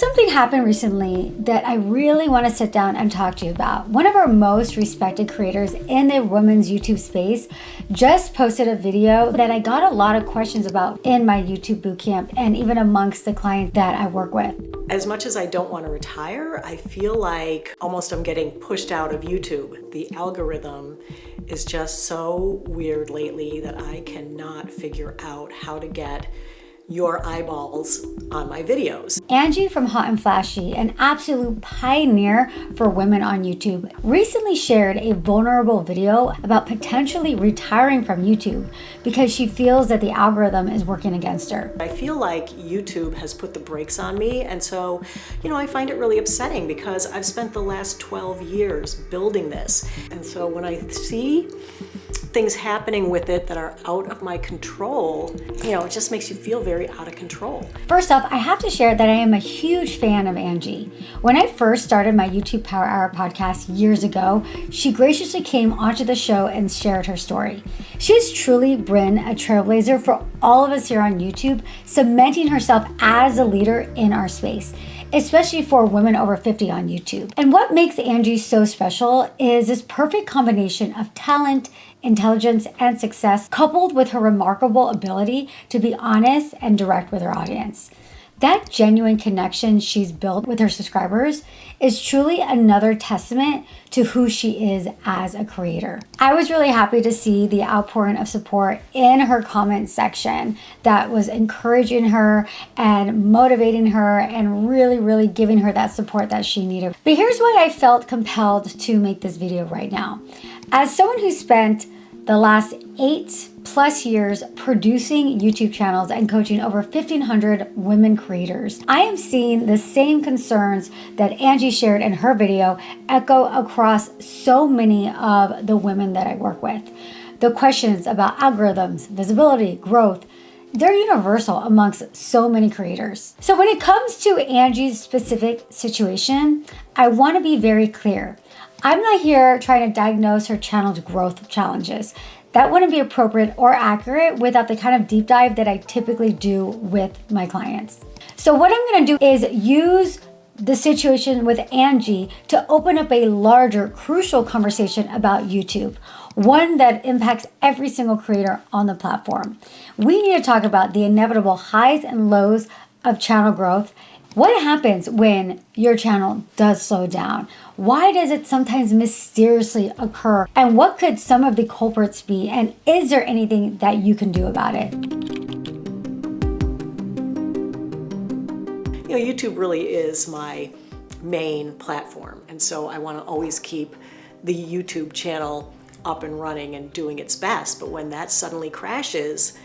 Something happened recently that I really want to sit down and talk to you about. One of our most respected creators in the women's YouTube space just posted a video that I got a lot of questions about in my YouTube bootcamp and even amongst the clients that I work with. As much as I don't want to retire, I feel like almost I'm getting pushed out of YouTube. The algorithm is just so weird lately that I cannot figure out how to get your eyeballs on my videos. Angie from Hot Flashy, an absolute pioneer for women on YouTube, recently shared a vulnerable video about potentially retiring from YouTube because she feels that the algorithm is working against her. I feel like YouTube has put the brakes on me, and so, I find it really upsetting because I've spent the last 12 years building this. And so when I see things happening with it that are out of my control, it just makes you feel very out of control. First off, I have to share that I am a huge fan of Angie. When I first started my YouTube Power Hour podcast years ago, she graciously came onto the show and shared her story. She has truly been a trailblazer for all of us here on YouTube, cementing herself as a leader in our space, especially for women over 50 on YouTube. And what makes Angie so special is this perfect combination of talent, intelligence, and success, coupled with her remarkable ability to be honest and direct with her audience. That genuine connection she's built with her subscribers is truly another testament to who she is as a creator. I was really happy to see the outpouring of support in her comment section that was encouraging her and motivating her and really giving her that support that she needed. But here's why I felt compelled to make this video right now. As someone who spent the last 8+ years producing YouTube channels and coaching over 1,500 women creators, I am seeing the same concerns that Angie shared in her video echo across so many of the women that I work with. The questions about algorithms, visibility, growth, they're universal amongst so many creators. So when it comes to Angie's specific situation, I want to be very clear. I'm not here trying to diagnose her channel's growth challenges. That wouldn't be appropriate or accurate without the kind of deep dive that I typically do with my clients. So what I'm going to do is use the situation with Angie to open up a larger, crucial conversation about YouTube, one that impacts every single creator on the platform. We need to talk about the inevitable highs and lows of channel growth. What happens when your channel does slow down? Why does it sometimes mysteriously occur? And what could some of the culprits be? And is there anything that you can do about it? YouTube really is my main platform. And so I want to always keep the YouTube channel up and running and doing its best. But when that suddenly crashes,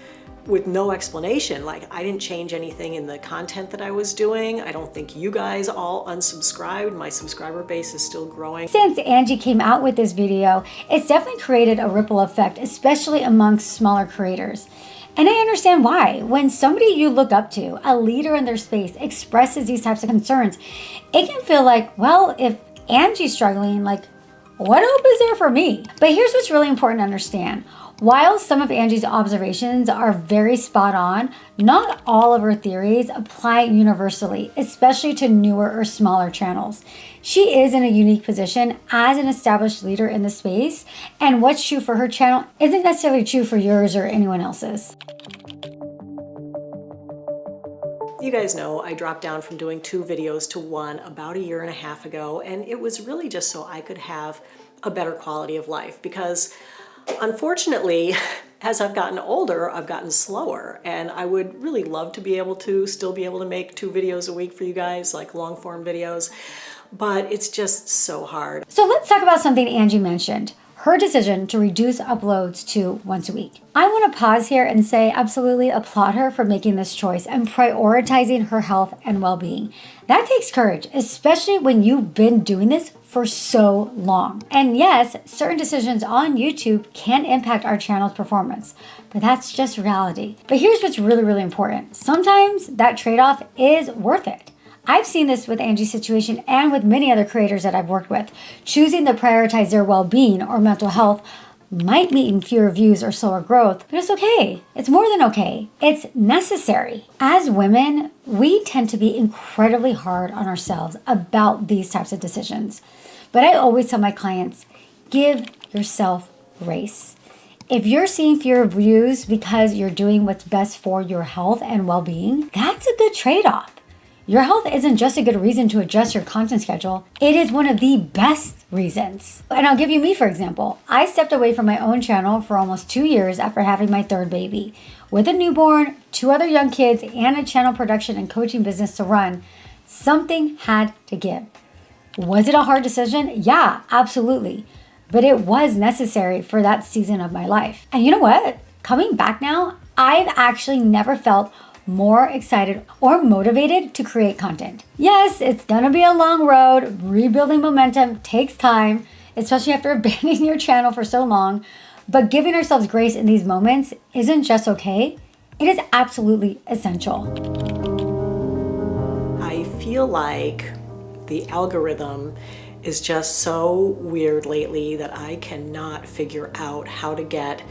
with no explanation, like I didn't change anything in the content that I was doing. I don't think you guys all unsubscribed. My subscriber base is still growing. Since Angie came out with this video, it's definitely created a ripple effect, especially amongst smaller creators. And I understand why. When somebody you look up to, a leader in their space, expresses these types of concerns, it can feel like, well, if Angie's struggling, like, what hope is there for me? But here's what's really important to understand. While some of Angie's observations are very spot on, not all of her theories apply universally, especially to newer or smaller channels. She is in a unique position as an established leader in the space, and what's true for her channel isn't necessarily true for yours or anyone else's. You guys know I dropped down from doing 2 videos to 1 about 1.5 years ago, and it was really just so I could have a better quality of life because unfortunately, as I've gotten older, I've gotten slower, and I would really love to be able to still be able to make 2 videos a week for you guys, like long form videos, but it's just so hard. So let's talk about something Angie mentioned, her decision to reduce uploads to once a week. I want to pause here and say absolutely applaud her for making this choice and prioritizing her health and well-being. That takes courage, especially when you've been doing this for so long. And yes, certain decisions on YouTube can impact our channel's performance, but that's just reality. But here's what's really important. Sometimes that trade-off is worth it. I've seen this with Angie's situation and with many other creators that I've worked with, choosing to prioritize their well-being or mental health might mean fewer views or slower growth, but it's okay. It's more than okay. It's necessary. As women, we tend to be incredibly hard on ourselves about these types of decisions. But I always tell my clients, give yourself grace. If you're seeing fewer views because you're doing what's best for your health and well-being, that's a good trade-off. Your health isn't just a good reason to adjust your content schedule. It is one of the best reasons. And I'll give you me, for example. I stepped away from my own channel for almost 2 years after having my third baby. With a newborn, 2 other young kids, and a channel production and coaching business to run, something had to give. Was it a hard decision? Yeah, absolutely. But it was necessary for that season of my life. And you know what? Coming back now, I've actually never felt more excited or motivated to create content. Yes, it's gonna be a long road. Rebuilding momentum takes time, especially after abandoning your channel for so long. But giving ourselves grace in these moments isn't just okay, it is absolutely essential. I feel like the algorithm is just so weird lately that I cannot figure out how to get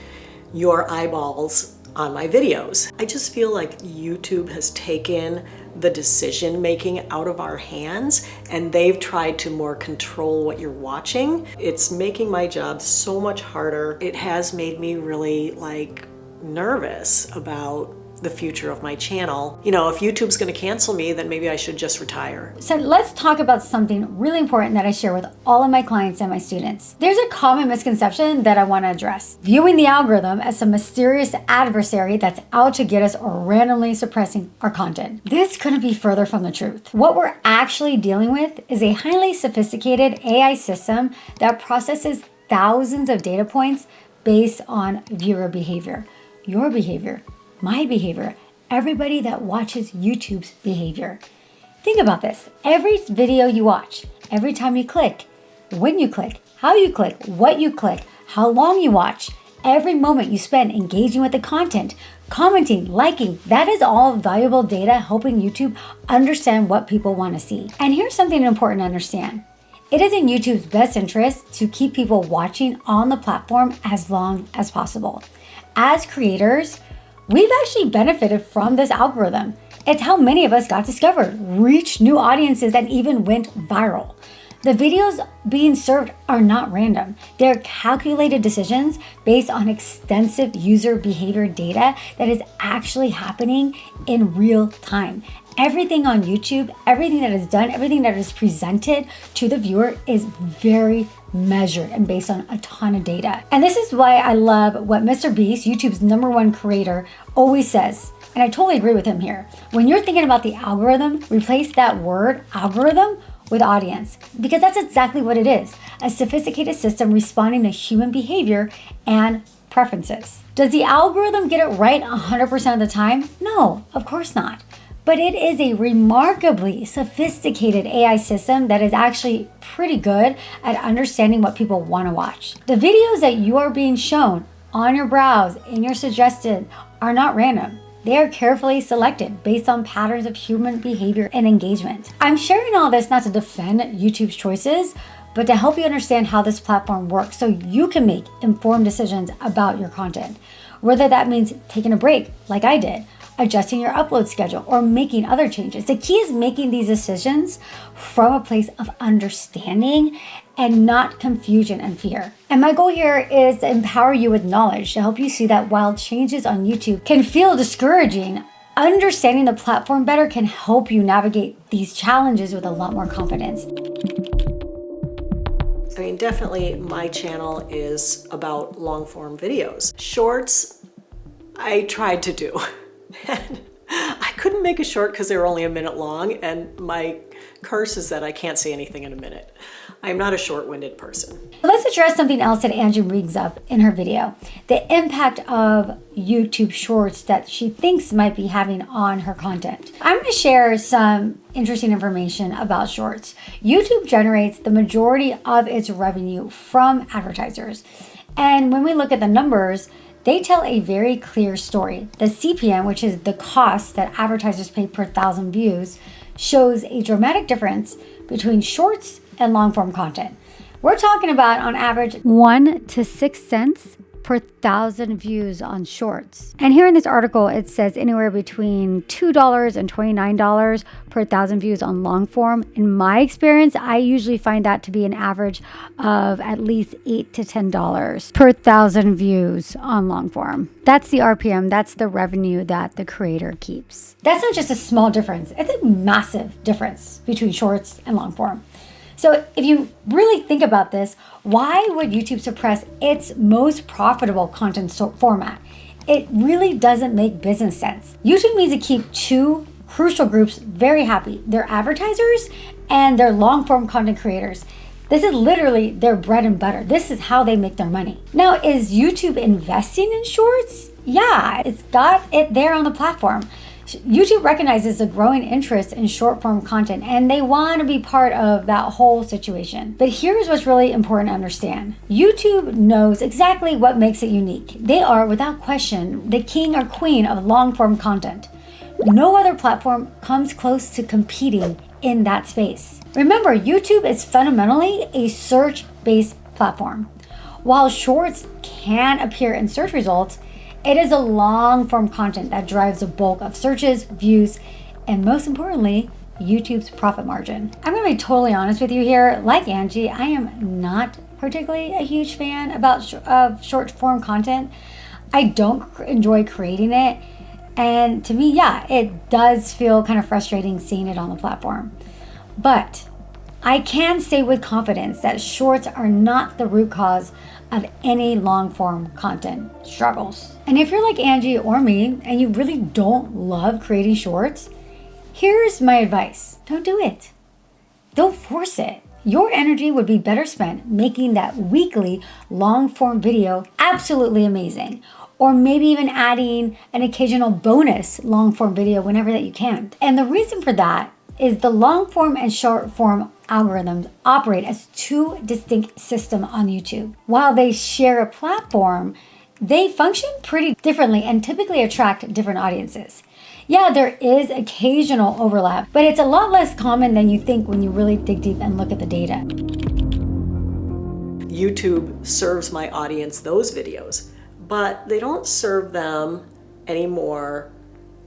your eyeballs on my videos. I just feel like YouTube has taken the decision making out of our hands and they've tried to more control what you're watching. It's making my job so much harder. It has made me really nervous about the future of my channel. You know, if YouTube's gonna cancel me, then maybe I should just retire. So let's talk about something really important that I share with all of my clients and my students. There's a common misconception that I wanna address. Viewing the algorithm as some mysterious adversary that's out to get us or randomly suppressing our content. This couldn't be further from the truth. What we're actually dealing with is a highly sophisticated AI system that processes thousands of data points based on viewer behavior, your behavior, my behavior, everybody that watches YouTube's behavior. Think about this. Every video you watch, every time you click, when you click, how you click, what you click, how long you watch, every moment you spend engaging with the content, commenting, liking, that is all valuable data helping YouTube understand what people want to see. And here's something important to understand. It is in YouTube's best interest to keep people watching on the platform as long as possible. As creators, we've actually benefited from this algorithm. It's how many of us got discovered, reached new audiences, and even went viral. The videos being served are not random. They're calculated decisions based on extensive user behavior data that is actually happening in real time. Everything on YouTube, everything that is done, everything that is presented to the viewer is very measured and based on a ton of data. And this is why I love what Mr. Beast, YouTube's #1 creator, always says. And I totally agree with him here. When you're thinking about the algorithm, replace that word algorithm with audience, because that's exactly what it is. A sophisticated system responding to human behavior and preferences. Does the algorithm get it right 100% of the time? No, of course not. But it is a remarkably sophisticated AI system that is actually pretty good at understanding what people want to watch. The videos that you are being shown on your browse, in your suggested, are not random. They are carefully selected based on patterns of human behavior and engagement. I'm sharing all this not to defend YouTube's choices, but to help you understand how this platform works so you can make informed decisions about your content. Whether that means taking a break, like I did, adjusting your upload schedule, or making other changes. The key is making these decisions from a place of understanding and not confusion and fear. And my goal here is to empower you with knowledge to help you see that while changes on YouTube can feel discouraging, understanding the platform better can help you navigate these challenges with a lot more confidence. I mean, definitely my channel is about long form videos. Shorts, I tried to do. And I couldn't make a short because they were only a minute long, and my curse is that I can't say anything in a minute. I'm not a short-winded person. Let's address something else that Angie brings up in her video. The impact of YouTube Shorts that she thinks might be having on her content. I'm going to share some interesting information about Shorts. YouTube generates the majority of its revenue from advertisers. And when we look at the numbers, they tell a very clear story. The CPM, which is the cost that advertisers pay per 1,000 views, shows a dramatic difference between shorts and long form content. We're talking about on average 1 to 6 cents per 1,000 views on shorts. And here in this article, it says anywhere between $2 and $29 per 1,000 views on long form. In my experience, I usually find that to be an average of at least $8 to $10 per 1,000 views on long form. That's the RPM, that's the revenue that the creator keeps. That's not just a small difference, it's a massive difference between shorts and long form. So if you really think about this, why would YouTube suppress its most profitable content format? It really doesn't make business sense. YouTube needs to keep two crucial groups very happy: their advertisers and their long form content creators. This is literally their bread and butter. This is how they make their money. Now, is YouTube investing in shorts? Yeah, it's got it there on the platform. YouTube recognizes a growing interest in short form content and they want to be part of that whole situation. But here's what's really important to understand. YouTube knows exactly what makes it unique. They are, without question, the king or queen of long form content. No other platform comes close to competing in that space. Remember, YouTube is fundamentally a search-based platform. While shorts can appear in search results, it is a long form content that drives the bulk of searches, views, and most importantly, YouTube's profit margin. I'm gonna be totally honest with you here. Like Angie, I am not particularly a huge fan of short form content. I don't enjoy creating it. And to me, yeah, it does feel kind of frustrating seeing it on the platform. But I can say with confidence that shorts are not the root cause of any long form content struggles. And if you're like Angie or me and you really don't love creating shorts, here's my advice. Don't do it. Don't force it. Your energy would be better spent making that weekly long form video absolutely amazing. Or maybe even adding an occasional bonus long form video whenever that you can. And the reason for that is the long form and short form algorithms operate as two distinct systems on YouTube. While they share a platform, they function pretty differently and typically attract different audiences. Yeah, there is occasional overlap, but it's a lot less common than you think when you really dig deep and look at the data. YouTube serves my audience those videos, but they don't serve them anymore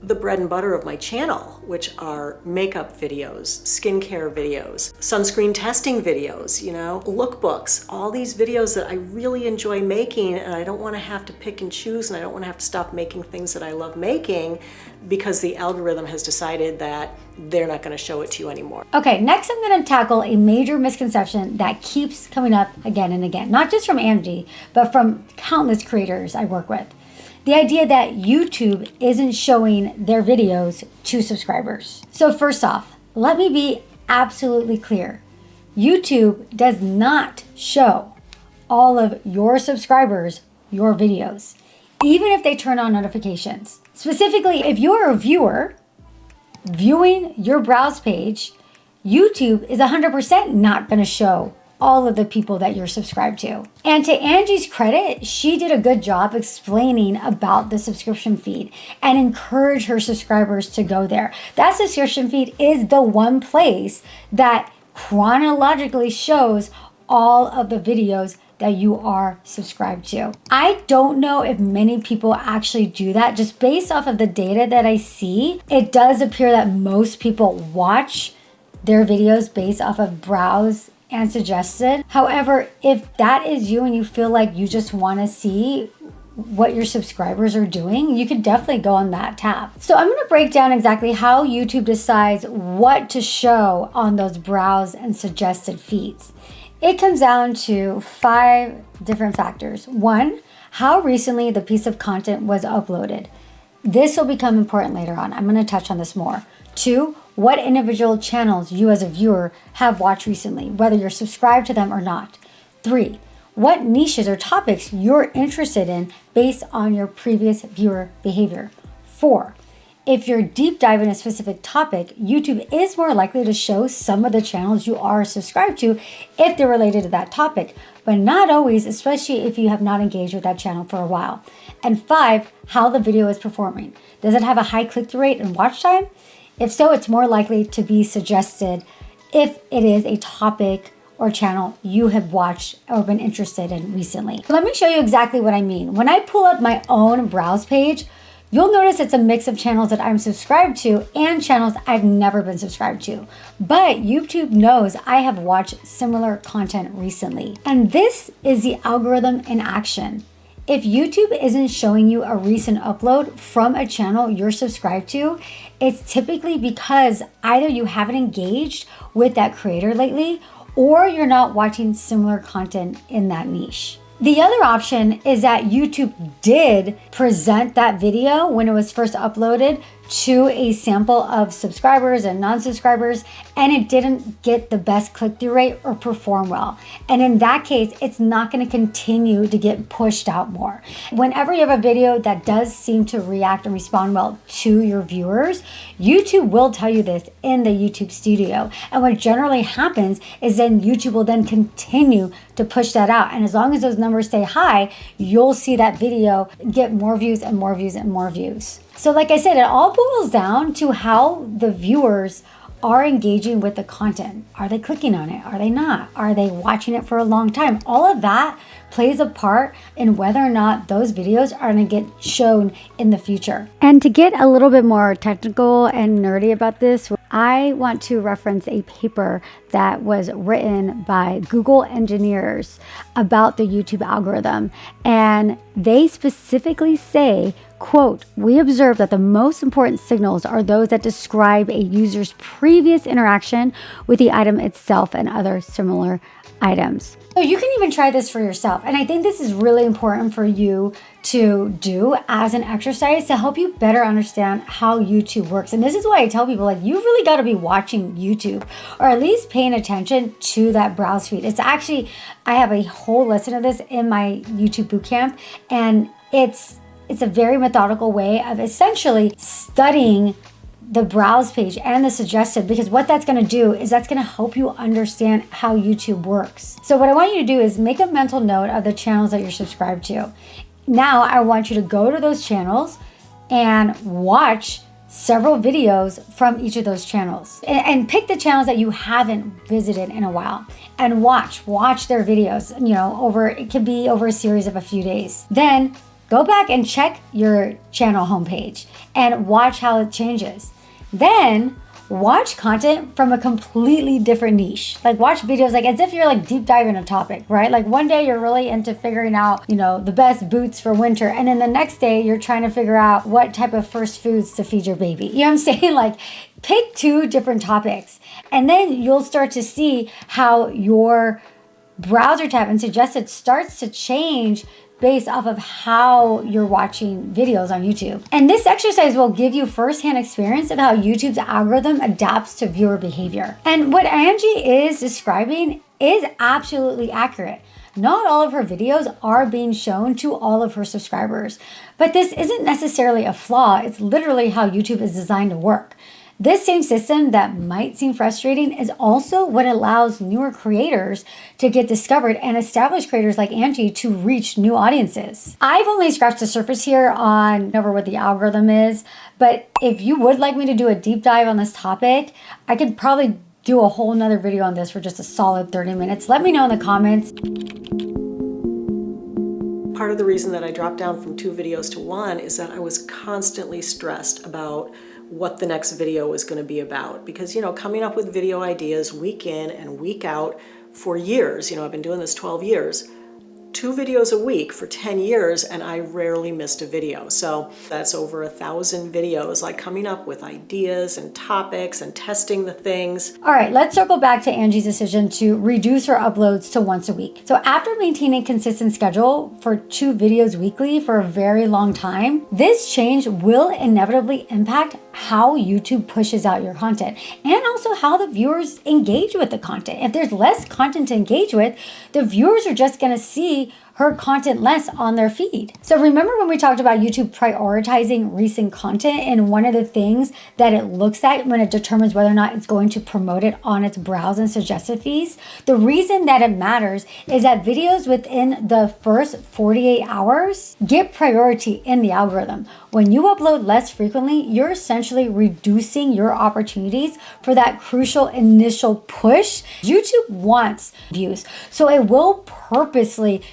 the bread and butter of my channel, which are makeup videos, skincare videos, sunscreen testing videos, lookbooks, all these videos that I really enjoy making, and I don't want to have to pick and choose, and I don't want to have to stop making things that I love making because the algorithm has decided that they're not going to show it to you anymore. Okay, next I'm going to tackle a major misconception that keeps coming up again and again, not just from Angie, but from countless creators I work with. The idea that YouTube isn't showing their videos to subscribers. So first off, let me be absolutely clear. YouTube does not show all of your subscribers your videos, even if they turn on notifications. Specifically, if you're a viewer viewing your browse page, YouTube is 100% not going to show all of the people that you're subscribed to. And to Angie's credit, she did a good job explaining about the subscription feed and encourage her subscribers to go there. That subscription feed is the one place that chronologically shows all of the videos that you are subscribed to. I don't know if many people actually do that. Just based off of the data that I see, it does appear that most people watch their videos based off of browse and suggested. However, if that is you and you feel like you just want to see what your subscribers are doing, you could definitely go on that tab. So I'm going to break down exactly how YouTube decides what to show on those browse and suggested feeds. It comes down to 5 different factors. 1, how recently the piece of content was uploaded. This will become important later on. I'm going to touch on this more. 2, what individual channels you as a viewer have watched recently, whether you're subscribed to them or not. 3, what niches or topics you're interested in based on your previous viewer behavior. 4, if you're deep diving a specific topic, YouTube is more likely to show some of the channels you are subscribed to if they're related to that topic, but not always, especially if you have not engaged with that channel for a while. And 5, how the video is performing. Does it have a high click-through rate and watch time? If so, it's more likely to be suggested if it is a topic or channel you have watched or been interested in recently. Let me show you exactly what I mean. When I pull up my own browse page, you'll notice it's a mix of channels that I'm subscribed to and channels I've never been subscribed to. But YouTube knows I have watched similar content recently. And this is the algorithm in action. If YouTube isn't showing you a recent upload from a channel you're subscribed to, it's typically because either you haven't engaged with that creator lately or you're not watching similar content in that niche. The other option is that YouTube did present that video when it was first uploaded to a sample of subscribers and non-subscribers, and it didn't get the best click-through rate or perform well. And in that case, it's not going to continue to get pushed out more. Whenever you have a video that does seem to react and respond well to your viewers, YouTube will tell you this in the YouTube studio. And what generally happens is then YouTube will then continue to push that out. And as long as those numbers stay high, you'll see that video get more views and more views and more views. So like I said, it all boils down to how the viewers are engaging with the content. Are they clicking on it? Are they not? Are they watching it for a long time? All of that plays a part in whether or not those videos are going to get shown in the future. And to get a little bit more technical and nerdy about this, I want to reference a paper that was written by Google engineers about the YouTube algorithm. And they specifically say, quote, "We observe that the most important signals are those that describe a user's previous interaction with the item itself and other similar items." So you can even try this for yourself. And I think this is really important for you to do as an exercise to help you better understand how YouTube works. And this is why I tell people, like, you really got to be watching YouTube or at least paying attention to that browse feed. It's actually, I have a whole lesson of this in my YouTube bootcamp, and it's a very methodical way of essentially studying the browse page and the suggested, because what that's going to do is that's going to help you understand how YouTube works. So what I want you to do is make a mental note of the channels that you're subscribed to. Now I want you to go to those channels and watch several videos from each of those channels and pick the channels that you haven't visited in a while and watch their videos, it could be over a series of a few days. Then go back and check your channel homepage and watch how it changes. Then watch content from a completely different niche. Like watch videos like as if you're like deep diving a topic, right? Like one day you're really into figuring out, the best boots for winter. And then the next day you're trying to figure out what type of first foods to feed your baby. You know what I'm saying? Like pick two different topics and then you'll start to see how your browser tab and suggested starts to change based off of how you're watching videos on YouTube. And this exercise will give you firsthand experience of how YouTube's algorithm adapts to viewer behavior. And what Angie is describing is absolutely accurate. Not all of her videos are being shown to all of her subscribers, but this isn't necessarily a flaw. It's literally how YouTube is designed to work. This same system that might seem frustrating is also what allows newer creators to get discovered and established creators like Angie to reach new audiences. I've only scratched the surface here on over what the algorithm is, but if you would like me to do a deep dive on this topic, I could probably do a whole nother video on this for just a solid 30 minutes. Let me know in the comments. Part of the reason that I dropped down from 2 videos to 1 is that I was constantly stressed about what the next video was going to be about, because coming up with video ideas week in and week out for years, I've been doing this 12 years, 2 videos a week for 10 years, and I rarely missed a video. So that's over 1,000 videos, like coming up with ideas and topics and testing the things. All right, let's circle back to Angie's decision to reduce her uploads to once a week. So after maintaining a consistent schedule for 2 videos weekly for a very long time, this change will inevitably impact how YouTube pushes out your content and also how the viewers engage with the content. If there's less content to engage with, the viewers are just going to see her content less on their feed. So remember when we talked about YouTube prioritizing recent content, and one of the things that it looks at when it determines whether or not it's going to promote it on its browse and suggested feeds? The reason that it matters is that videos within the first 48 hours get priority in the algorithm. When you upload less frequently, you're essentially reducing your opportunities for that crucial initial push. YouTube wants views, so it will purposely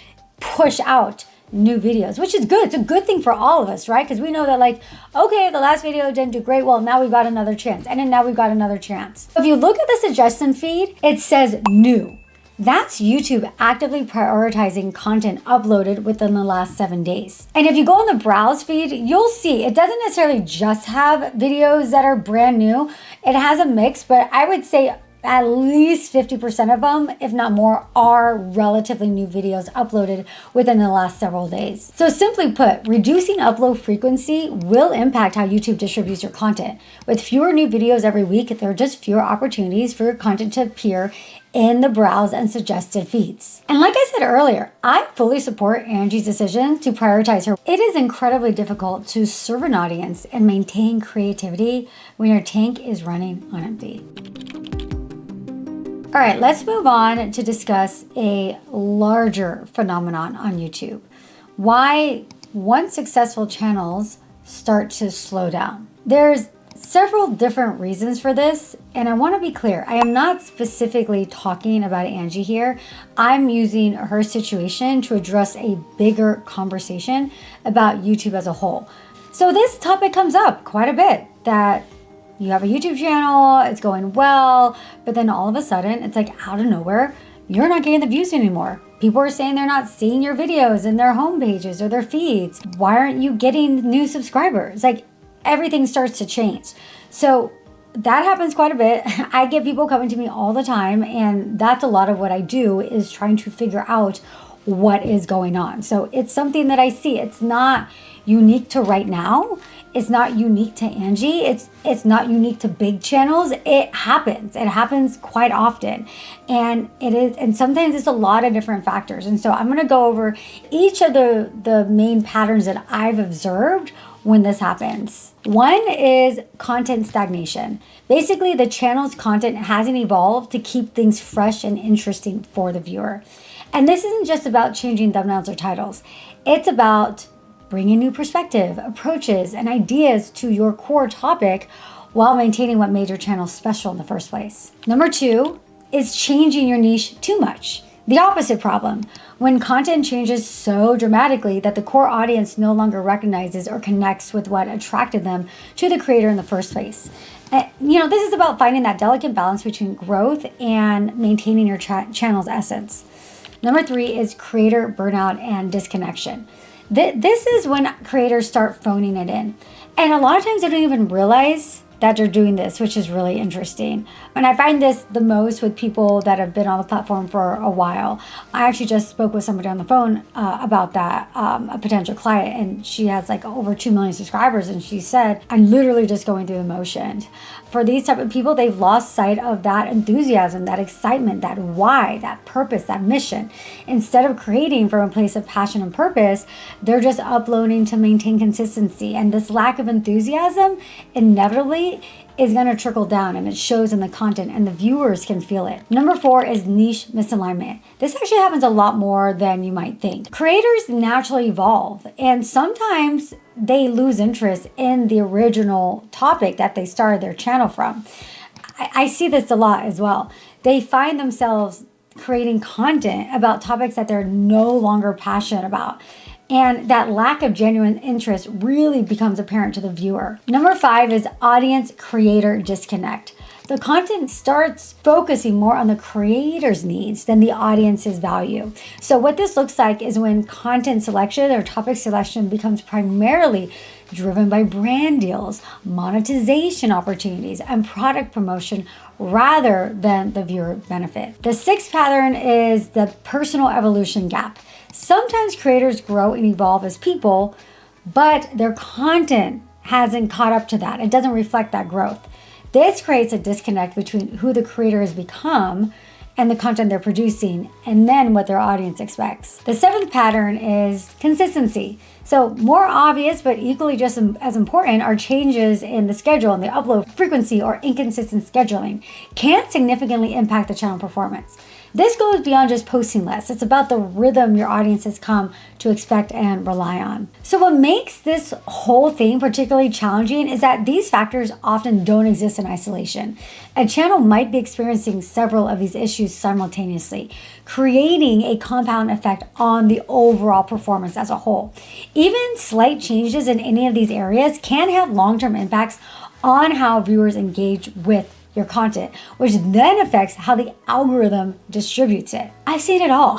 push out new videos, which is good. It's a good thing for all of us, right? Because we know that, like, okay, the last video didn't do great. Well, now we've got another chance. And then now we've got another chance. If you look at the suggestion feed, it says new. That's YouTube actively prioritizing content uploaded within the last 7 days. And if you go on the browse feed, you'll see it doesn't necessarily just have videos that are brand new. It has a mix, but I would say at least 50% of them, if not more, are relatively new videos uploaded within the last several days. So simply put, reducing upload frequency will impact how YouTube distributes your content. With fewer new videos every week, there are just fewer opportunities for your content to appear in the browse and suggested feeds. And like I said earlier, I fully support Angie's decision to prioritize her. It is incredibly difficult to serve an audience and maintain creativity when your tank is running on empty. All right, let's move on to discuss a larger phenomenon on YouTube. Why once successful channels start to slow down. There's several different reasons for this, and I want to be clear. I am not specifically talking about Angie here. I'm using her situation to address a bigger conversation about YouTube as a whole. So this topic comes up quite a bit, that you have a YouTube channel, it's going well, but then all of a sudden, it's like out of nowhere, you're not getting the views anymore. People are saying they're not seeing your videos in their home pages or their feeds. Why aren't you getting new subscribers? Like, everything starts to change. So that happens quite a bit. I get people coming to me all the time, and that's a lot of what I do, is trying to figure out what is going on. So it's something that I see. It's not unique to right now. It's not unique to Angie. It's not unique to big channels. It happens. It happens quite often. And sometimes it's a lot of different factors. And so I'm going to go over each of the main patterns that I've observed when this happens. One is content stagnation. Basically, the channel's content hasn't evolved to keep things fresh and interesting for the viewer. And this isn't just about changing thumbnails or titles. It's about bringing new perspective, approaches, and ideas to your core topic while maintaining what made your channel special in the first place. Number two is changing your niche too much. The opposite problem, when content changes so dramatically that the core audience no longer recognizes or connects with what attracted them to the creator in the first place. This is about finding that delicate balance between growth and maintaining your channel's essence. Number three is creator burnout and disconnection. This is when creators start phoning it in. And a lot of times they don't even realize that they're doing this, which is really interesting. And I find this the most with people that have been on the platform for a while. I actually just spoke with somebody on the phone about that, a potential client, and she has like over 2 million subscribers. And she said, I'm literally just going through the motions. For these type of people, they've lost sight of that enthusiasm, that excitement, that why, that purpose, that mission. Instead of creating from a place of passion and purpose, they're just uploading to maintain consistency. And this lack of enthusiasm inevitably is going to trickle down, and it shows in the content, and the viewers can feel it. Number four is niche misalignment. This actually happens a lot more than you might think. Creators naturally evolve, and sometimes they lose interest in the original topic that they started their channel from. I see this a lot as well. They find themselves creating content about topics that they're no longer passionate about. And that lack of genuine interest really becomes apparent to the viewer. Number five is audience creator disconnect. The content starts focusing more on the creator's needs than the audience's value. So what this looks like is when content selection or topic selection becomes primarily driven by brand deals, monetization opportunities, and product promotion rather than the viewer benefit. The sixth pattern is the personal evolution gap. Sometimes creators grow and evolve as people, but their content hasn't caught up to that. It doesn't reflect that growth. This creates a disconnect between who the creator has become and the content they're producing, and then what their audience expects. The seventh pattern is consistency. So more obvious, but equally just as important, are changes in the schedule and the upload frequency or inconsistent scheduling can significantly impact the channel performance. This goes beyond just posting less. It's about the rhythm your audience has come to expect and rely on. So what makes this whole thing particularly challenging is that these factors often don't exist in isolation. A channel might be experiencing several of these issues simultaneously, creating a compound effect on the overall performance as a whole. Even slight changes in any of these areas can have long-term impacts on how viewers engage with your content, which then affects how the algorithm distributes it. I've seen it all.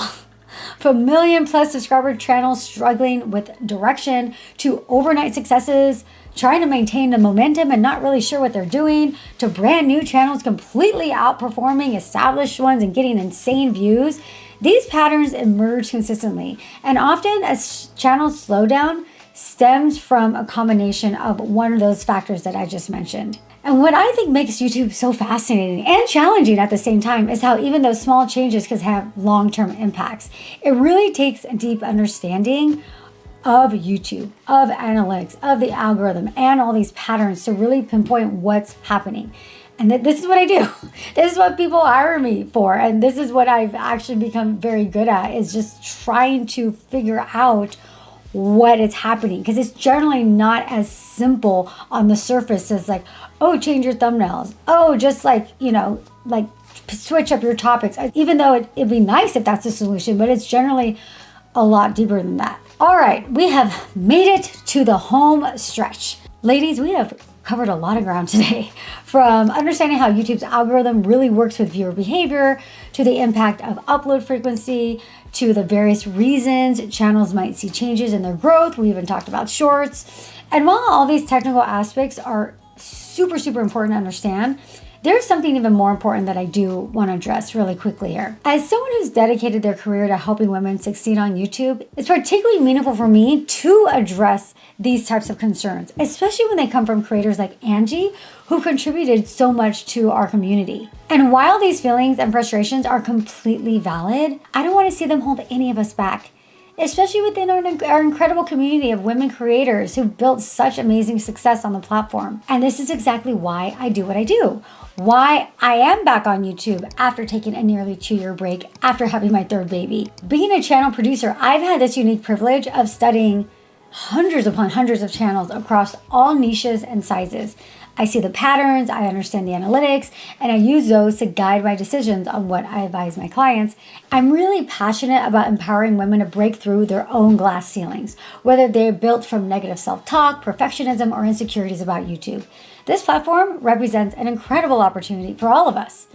From million-plus subscriber channels struggling with direction to overnight successes, trying to maintain the momentum and not really sure what they're doing, to brand new channels completely outperforming established ones and getting insane views. These patterns emerge consistently, and often as channels slow down stems from a combination of one of those factors that I just mentioned. And what I think makes YouTube so fascinating and challenging at the same time is how even those small changes can have long-term impacts. It really takes a deep understanding of YouTube, of analytics, of the algorithm, and all these patterns to really pinpoint what's happening. And this is what I do. This is what people hire me for. And this is what I've actually become very good at, is just trying to figure out what is happening, because it's generally not as simple on the surface as like, oh, change your thumbnails, oh, just like switch up your topics, even though it'd be nice if that's the solution, but it's generally a lot deeper than that. All right, we have made it to the home stretch. Ladies, we have covered a lot of ground today, from understanding how YouTube's algorithm really works with viewer behavior, to the impact of upload frequency, to the various reasons channels might see changes in their growth. We even talked about shorts. And while all these technical aspects are super, super important to understand, there's something even more important that I do want to address really quickly here. As someone who's dedicated their career to helping women succeed on YouTube, it's particularly meaningful for me to address these types of concerns, especially when they come from creators like Angie, who contributed so much to our community. And while these feelings and frustrations are completely valid, I don't want to see them hold any of us back, especially within our incredible community of women creators who built such amazing success on the platform. And this is exactly why I do what I do. Why I am back on YouTube after taking a nearly 2-year break after having my third baby. Being a channel producer, I've had this unique privilege of studying hundreds upon hundreds of channels across all niches and sizes. I see the patterns, I understand the analytics, and I use those to guide my decisions on what I advise my clients. I'm really passionate about empowering women to break through their own glass ceilings, whether they're built from negative self-talk, perfectionism, or insecurities about YouTube. This platform represents an incredible opportunity for all of us.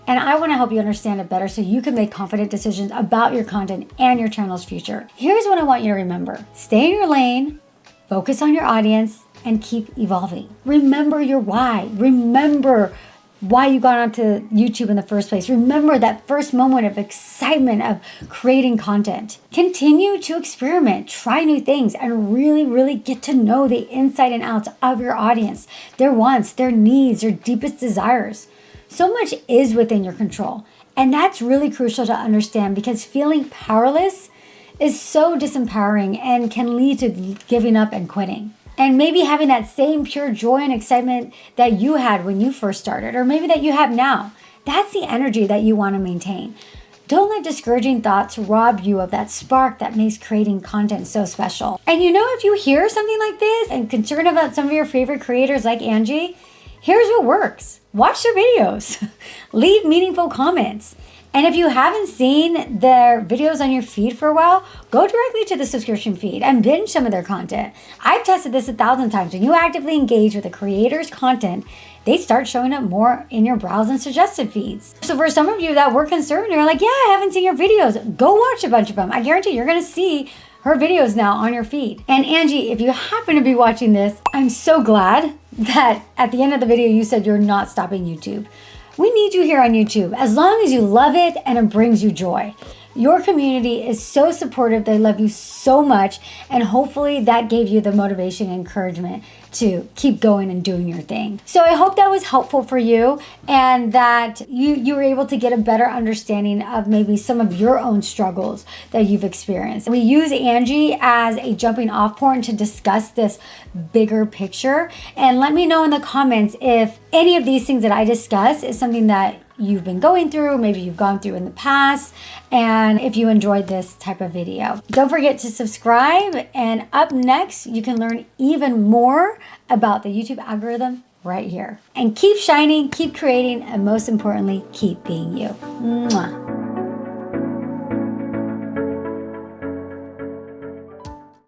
And I want to help you understand it better so you can make confident decisions about your content and your channel's future. Here's what I want you to remember. Stay in your lane, focus on your audience, and keep evolving. Remember your why. Remember why you got onto YouTube in the first place. Remember that first moment of excitement of creating content. Continue to experiment, try new things, and really, really get to know the inside and outs of your audience, their wants, their needs, their deepest desires. So much is within your control. And that's really crucial to understand, because feeling powerless is so disempowering and can lead to giving up and quitting. And maybe having that same pure joy and excitement that you had when you first started, or maybe that you have now. That's the energy that you want to maintain. Don't let discouraging thoughts rob you of that spark that makes creating content so special. And if you hear something like this and concerned about some of your favorite creators like Angie, here's what works. Watch their videos. Leave meaningful comments. And if you haven't seen their videos on your feed for a while, go directly to the subscription feed and binge some of their content. I've tested this 1,000 times. When you actively engage with the creator's content, they start showing up more in your browse and suggested feeds. So for some of you that were concerned, you're like, yeah, I haven't seen your videos. Go watch a bunch of them. I guarantee you're going to see her videos now on your feed. And Angie, if you happen to be watching this, I'm so glad that at the end of the video, you said you're not stopping YouTube. We need you here on YouTube, as long as you love it and it brings you joy. Your community is so supportive. They love you so much. And hopefully that gave you the motivation and encouragement to keep going and doing your thing. So I hope that was helpful for you and that you were able to get a better understanding of maybe some of your own struggles that you've experienced. We use Angie as a jumping off point to discuss this bigger picture. And let me know in the comments if any of these things that I discuss is something that you've been going through, maybe you've gone through in the past, and if you enjoyed this type of video. Don't forget to subscribe, and up next, you can learn even more about the YouTube algorithm right here. And keep shining, keep creating, and most importantly, keep being you. Mwah.